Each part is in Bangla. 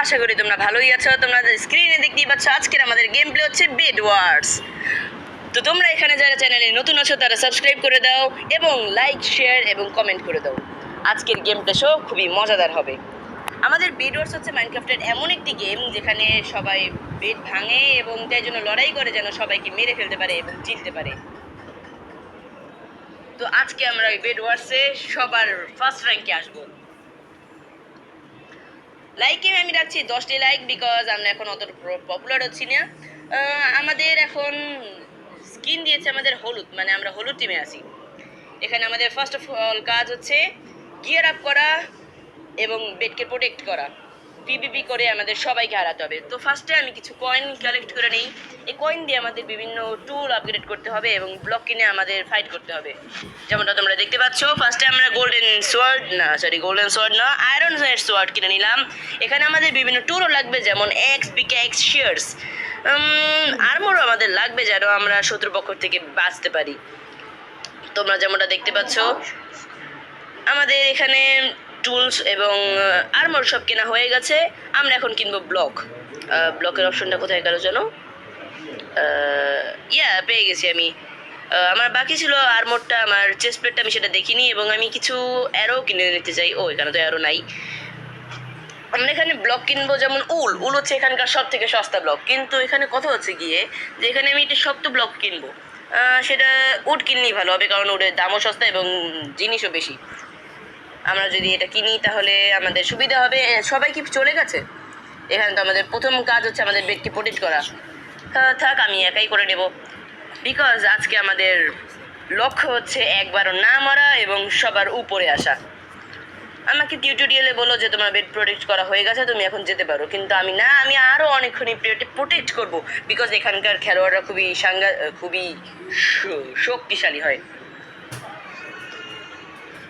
আশা করি তোমরা ভালোই আছো। তোমরা স্ক্রিনে দেখতেই পাচ্ছ আজকের আমাদের গেম প্লে হচ্ছে বেড ওয়ার্স। তো তোমরা এখানে যারা চ্যানেলে নতুন আছো তারা সাবস্ক্রাইব করে দাও এবং লাইক শেয়ার এবং কমেন্ট করে দাও। আজকের গেম প্লে শো খুবই মজাদার হবে। আমাদের বেড ওয়ার্স হচ্ছে মাইনক্রাফটের এমন একটি গেম যেখানে সবাই বেড ভাঙে এবং তাই জন্য লড়াই করে যেন সবাইকে মেরে ফেলতে পারে এবং জিততে পারে। তো আজকে আমরা বেড ওয়ার্সে সবার ফার্স্ট র্যাঙ্কে আসবো। লাইকে আমি রাখছি 10টি লাইক, বিকজ আমরা এখন অত পপুলার হচ্ছি না। আমাদের এখন স্কিন দিয়েছে আমাদের হলুদ, মানে আমরা হলুদ টিমে আছি। এখানে আমাদের ফার্স্ট অফ অল কাজ হচ্ছে গিয়ার আপ করা এবং বেডকে প্রোটেক্ট করা। পিভিপি করে আমাদের সবাইকে হারাতে হবে। তো ফার্স্টে আমি কিছু কয়েন কালেক্ট করে নিই। এই কয়েন দিয়ে আমাদের বিভিন্ন টুল আপগ্রেড করতে হবে এবং ব্লক কিনে আমাদের ফাইট করতে হবে। যেমনটা তোমরা দেখতে পাচ্ছ, ফার্স্টে আমরা গোল্ডেন সোয়ার্ড না আয়রন সোয়ার্ড কিনে নিলাম। এখানে আমাদের বিভিন্ন টুলও লাগবে, যেমন এক্স পিক্যাক্স শিয়ার্স, আর্মরও আমাদের লাগবে যেন আমরা শত্রুপক্ষ থেকে বাঁচতে পারি। তোমরা যেমনটা দেখতে পাচ্ছ আমাদের এখানে টুলস এবং আর্মর সব কেনা হয়ে গেছে। আমরা এখন কিনবো ব্লকের অপশনটা কোথায় গেল যেন, পেয়ে গেছি আমি। আমার বাকি ছিল আর্মরটা, আমার চেস্ট প্লেটটা আমি সেটা দেখিনি এবং আমি কিছু অ্যারো কিনে নিতে চাই। এখানে তো অ্যারো নাই। আমরা এখানে ব্লক কিনবো, যেমন উল হচ্ছে এখানকার সব থেকে সস্তা ব্লক, কিন্তু এখানে কথা হচ্ছে গিয়ে যে এখানে আমি একটা শক্ত ব্লক কিনবো, সেটা উড কিনলেই ভালো হবে, কারণ উডের দামও সস্তা এবং জিনিসও বেশি। আমরা যদি এটা কিনি তাহলে আমাদের সুবিধা হবে। সবাই কি চলে গেছে? এখানে তো আমাদের প্রথম কাজ হচ্ছে আমাদের বেডকে প্রোটেক্ট করা। থাক, আমি একাই করে নেব, বিকজ আজকে আমাদের লক্ষ্য হচ্ছে একবারও না মরা এবং সবার উপরে আসা। আমাকে টিউটোরিয়ালে বলো যে তোমার বেড প্রোটেক্ট করা হয়ে গেছে, তুমি এখন যেতে পারো, কিন্তু আমি আরও অনেকক্ষণই প্রোটেক্ট করব, বিকজ এখানকার খেলোয়াড়রা খুবই শক্তিশালী হয়।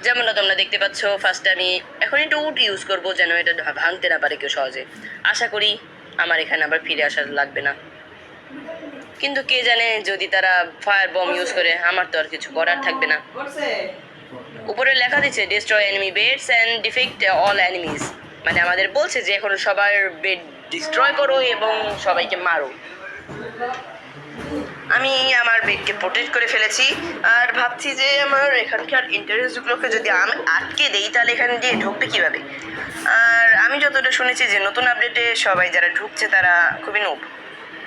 যেমনটা তোমরা দেখতে পাচ্ছ, ফার্স্টে আমি এখন একটু উড ইউজ করবো যেন এটা ভাঙতে না পারে কেউ সহজে। আশা করি আমার এখানে আবার ফিরে আসা লাগবে না, কিন্তু কে জানে যদি তারা ফায়ার বম ইউজ করে, আমার তো আর কিছু করার থাকবে না। উপরে লেখা দিচ্ছে destroy enemy beds and defeat all enemies, মানে আমাদের বলছে যে এখন সবার বেড ডিস্ট্রয় করো এবং সবাইকে মারো। আমি আমার বেডকে প্রোটেক্ট করে ফেলেছি আর ভাবছি যে আমার এখানকার ইন্টারেস্টগুলোকে যদি আমি আটকে দেই তাহলে এখানে দিয়ে ঢুকবে কীভাবে। আর আমি যতটা শুনেছি যে নতুন আপডেটে সবাই যারা ঢুকছে তারা খুবই নোব,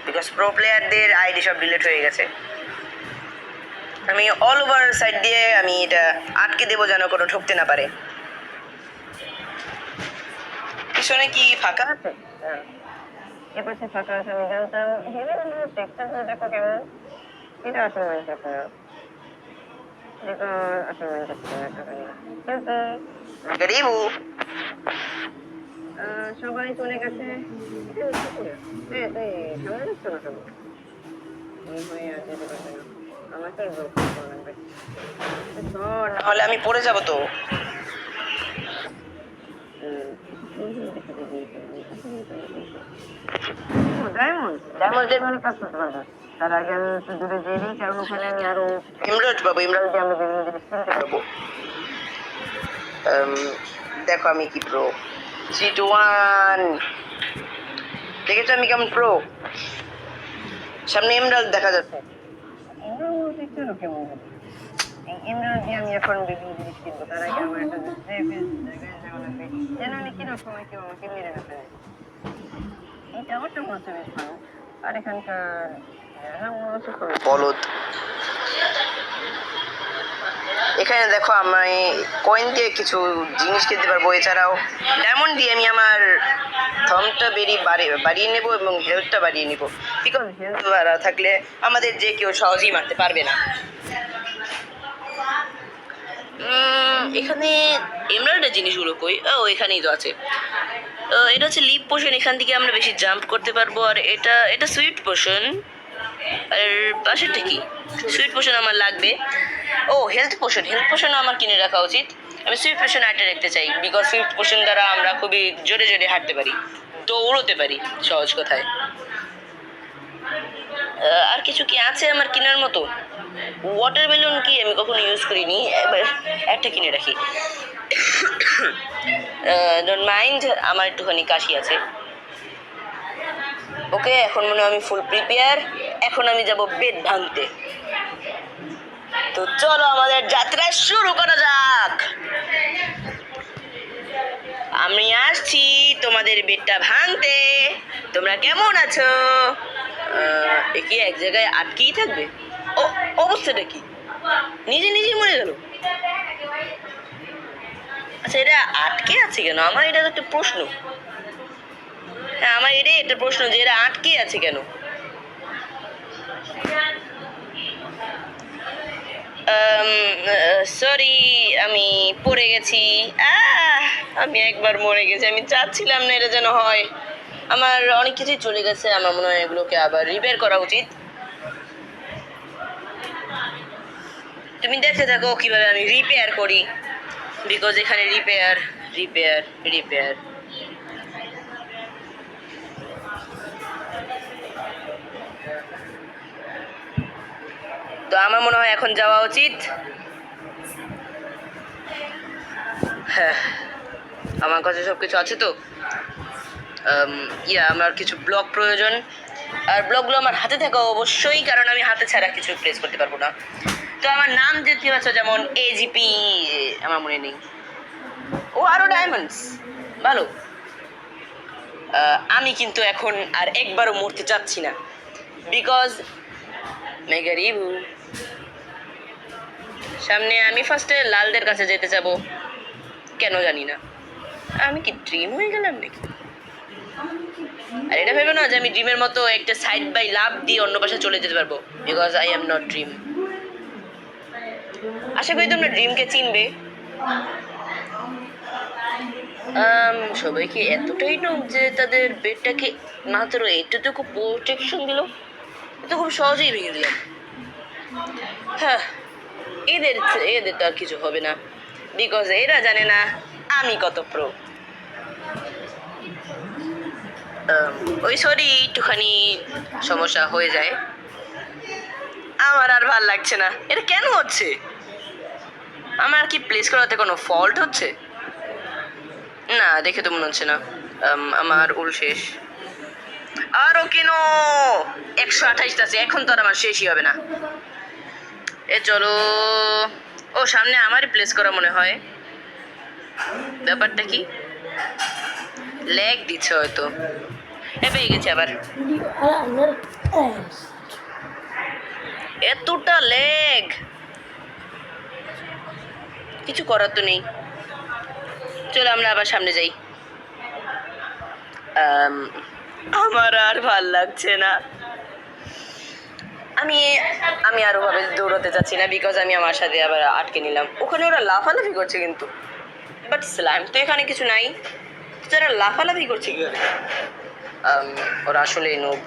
বিকজ প্রো প্লেয়ারদের আইডি সব ডিলিট হয়ে গেছে। আমি অল ওভার সাইড দিয়ে আমি এটা আটকে দেবো যেন কোনো ঢুকতে না পারে। পিছনে কি ফাঁকা আছে? এপাশে ফাঁকা আছে, আমি জানতাম। টেক্সচারটা দেখো কেমন, এটা আসলে মাইনক্রাফট না, এটা আসলে সবাই চলে গেছে। নাহলে আমি পড়ে যাবো তো। তার আগে আমি একটু দূরে যেয়ে দিই, কারণ ওখানে আমি আরো এমরাল্ড পাবো। এমরাল্ড দিয়ে আমরা বিভিন্ন জিনিস কিনতে পারবো। দেখো আমি কি প্রো। 3 2 1, দেখেছো আমি কেমন প্রো? সামনে এমরাল্ড দেখা যাচ্ছে। এমরাল্ড দিয়ে আমি এখন বিভিন্ন জিনিস কিনবো। তার আগে আমার একটা যেন আমি কিনার সময় কেউ আমাকে মেরে না ফেলে। এটা অবশ্য করতে বেশ ভালো। আর এখানকার বলদ, এখানে দেখো আমি কয়েন দিয়ে কিছু জিনিস কিনতে পারবো। এছাড়াও ডায়মন্ড দিয়ে আমি আমার থমটা বাড়িয়ে নেব এবং হেলথটা বাড়িয়ে নেব, বিকজ হেলথ বাড়া থাকলে আমাদের যে কেউ সহজেই মারতে পারবে না। এখানে এমরাল্ডের জিনিসগুলো কই? এখানেই তো আছে। এটা হচ্ছে লিপ পোশন, এখান থেকে আমরা বেশি জাম্প করতে পারবো। আর এটা সুইট পোশন। আর পাশেরটা কি? সুইট পোশন আমার লাগবে। হেলথ পোশনও আমার কিনে রাখা উচিত। আমি সুইট পোশন আটে রাখতে চাই, বিকজ সুইট পোশন দ্বারা আমরা খুবই জোরে জোরে হাঁটতে পারি, দৌড়তে পারি সহজ কথায়। আর কিছু কি আছে আমার কেনার মতো? ওয়াটার বেলুন কি আমি কখনো ইউজ করিনি, এবার একটা কিনে রাখি। ডোন্ট মাইন্ড, আমার একটুখানি কাশি আছে। ওকে, এখন মনে হয় আমি ফুল প্রিপেয়ার। এখন আমি যাব বেড ভাঙতে। তো চলো আমাদের যাত্রা শুরু করা যাক। আমি আসছি তোমাদের বেডটা ভাঙতে। তোমরা কেমন আছো? এ কি এক জায়গায় আটকেই থাকবে? ও, অবস্থাটা কি? নিজে নিজেই মরে গেল। আচ্ছা, এটা আটকে আছে কেন? আমার এটা একটা প্রশ্ন। হ্যাঁ, আমার এটাই একটা প্রশ্ন যে এরা আটকে আছে কেন। সরি, আমি পড়ে গেছি। আমি একবার মরে গেছি। আমি চাচ্ছিলাম না এটা যেন হয়। আমার অনেক কিছুই চলে গেছে। আমার মনে হয় এগুলোকে আবার রিপেয়ার করা উচিত। তুমি দেখতে থাকো কিভাবে আমি রিপেয়ার করি, বিকজ এখানে রিপেয়ার রিপেয়ার রিপেয়ার। তো আমার মনে হয় এখন যাওয়া উচিত। হ্যাঁ, আমার কাছে সব কিছু আছে তো। আমার কিছু ব্লক প্রয়োজন, আর ব্লকগুলো আমার হাতে থাকা অবশ্যই, কারণ আমি হাতে ছাড়া কিছু প্লেস করতে পারবো না। তো আমার নাম দেখতে পাচ্ছ, যেমন এজিপি, আমার মনে নেই। ও, আরো ডায়মন্ডস, ভালো। আমি কিন্তু এখন আর একবারও মরতে চাচ্ছি না, বিকজ মেগারিবু। সামনে আমি ফার্স্টে লালদের কাছে যেতে যাবো, কেন জানি না। আমি কি ড্রিম হয়ে গেলাম নাকি? আর এটা ভেবে না যে আমি ড্রিমের মতো একটা সাইড বাই লাভ দিয়ে অন্য পাশে চলে যেতে পারবো, because I am not dream. আশা করি তোমরা ড্রিমকে চিনবে। সবাই কি এতটাই নোব যে তাদের বেডটাকে মাত্র এতটুকু প্রোটেকশন দিল? এটা খুব সহজেই ভেঙে দিলাম। হ্যাঁ, এদের এদের তো আর কিছু হবে না, বিকজ এরা জানে না আমি কত প্রো। ওই সরি, একটুখানি সমস্যা হয়ে যায়। আমার আর ভাল লাগছে না। এটা কেন হচ্ছে? আমার কি প্লেস করাতে কোনো ফল্ট হচ্ছে? না, দেখে তো মনে হচ্ছে না। আমার উল শেষ। আরো কেন 128 আছে, এখন তো আর আমার শেষই হবে না। এ চলো। ও, সামনে আমারই প্লেস করা মনে হয়। ব্যাপারটা কি? ল্যাগ দিচ্ছে হয়তো। পেয়ে গেছে আবার। এতটা ল্যাগ, কিছু করার তো নেই। চলো আমরা আবার সামনে যাই। আমার আর ভাল লাগছে না। আমি আমি আরো ভাবে দৌড়াতে চাচ্ছি না, বিকজ আমি আমার সাথে আবার আটকে নিলাম। ওখানে ওরা লাফালাফি করছে কিন্তু, বাট স্লাইম তো এখানে কিছু নাই। যারা লাফালাফি করছে কি করে? ওরা আসলে নুব,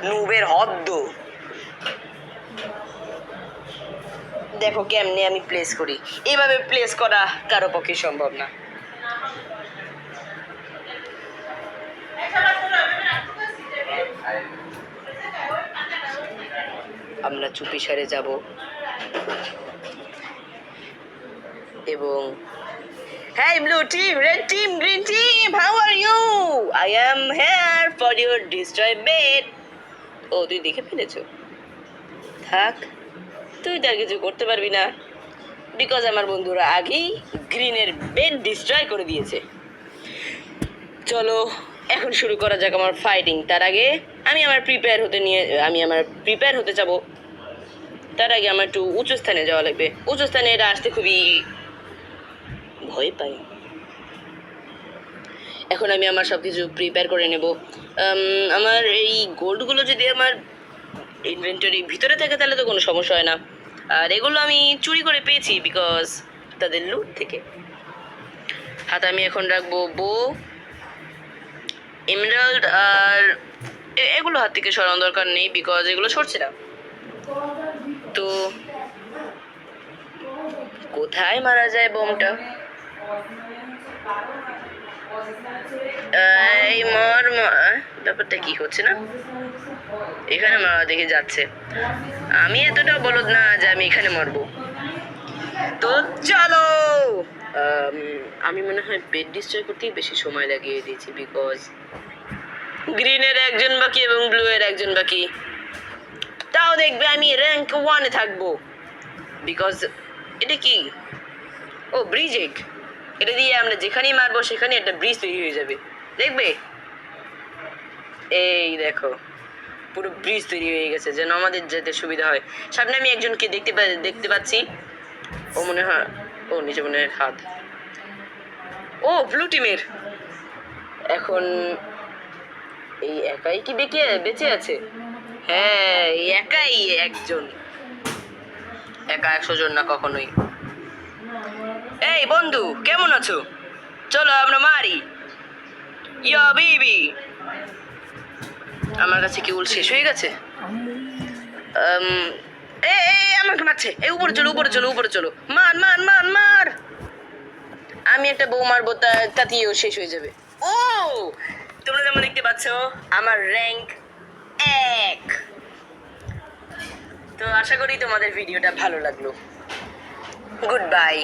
নুবের হদ্দ। দেখো কেমনে আমি প্লেস করি। এইভাবে প্লেস করা কারো পক্ষে সম্ভব না। আমরা চুপি সারে যাব এবং Hey blue team, red team, green team, how are you? I am here for your destroy bed. ও, তুই দেখে ফেলেছো? থাক, তুই তার কিছু করতে পারবি না, বিকজ আমার বন্ধুরা আগেই গ্রিনের বেড ডিস্ট্রয় করে দিয়েছে। চলো এখন শুরু করা যাক আমার ফাইটিং। তার আগে আমি আমার প্রিপেয়ার হতে যাবো। তার আগে আমার একটু উঁচু স্থানে যাওয়া লাগবে। উঁচু স্থানে এটা আসতে খুবই ভয় পাই। এখন আমি আমার সব কিছু প্রিপেয়ার করে নেব। আমার এই গোল্ডগুলো যদি আমার ইনভেন্টরির ভিতরে থাকে তাহলে তো কোনো সমস্যা হয় না। আর এগুলো আমি চুরি করে পেয়েছি, বিকজ তাদের লুট থেকে। হাতে আমি এখন রাখবো বো, এমরাল্ড, আর এগুলো হাত থেকে সরানোর দরকার নেই, বিকজ এগুলো সরছে না। তো কোথায় মারা যায় বোমটা? এই ব্যাপারটা কি হচ্ছে না? এখানে মারা দেখে যাচ্ছে। আমি এতটাও বলদ না যে আমি এখানে মরবো। তো চলো। আমি মনে হয় বেড ডিস্ট্রয় করতেই বেশি সময় লাগিয়ে দিয়েছি, বিকজ গ্রিনের একজন বাকি এবং ব্লু এর একজন বাকি। তাও দেখবে আমি র্যাঙ্ক 1-এ থাকবো, বিকজ এটা কি, ও ব্রিজ এগ, এটা দিয়ে আমরা যেখানেই মারবো সেখানেই একটা ব্রিজ তৈরি হয়ে যাবে, দেখবে। এই দেখো পুরো ব্রিজ তৈরি হয়ে গেছে, যেন আমাদের যেতে সুবিধা হয়। সামনে আমি একজনকে দেখতে পাচ্ছি, ও মনে হয়, ও নিচে মনে হয় হাত, ও ব্লু টিমের। এখন এই একাই কি বেঁচে আছে? হ্যাঁ, এই একাই একজন, একা 100 জন না কখনোই। এই বন্ধু কেমন আছো, চলো আমরা মারি। ইয়া বেবি, আমার কাছে কি উল শেষ হয়ে গেছে? আমাকে মারছে, এই উপরে চলো উপরে চলো উপরে চলো, মার মার মার মার। আমি একটা বউ মারবো, তাতেও শেষ হয়ে যাবে। ও তোমরা যেমন দেখতে পাচ্ছ আমার র্যাঙ্ক 1। তো আশা করি তোমাদের ভিডিওটা ভালো লাগলো। Good bye.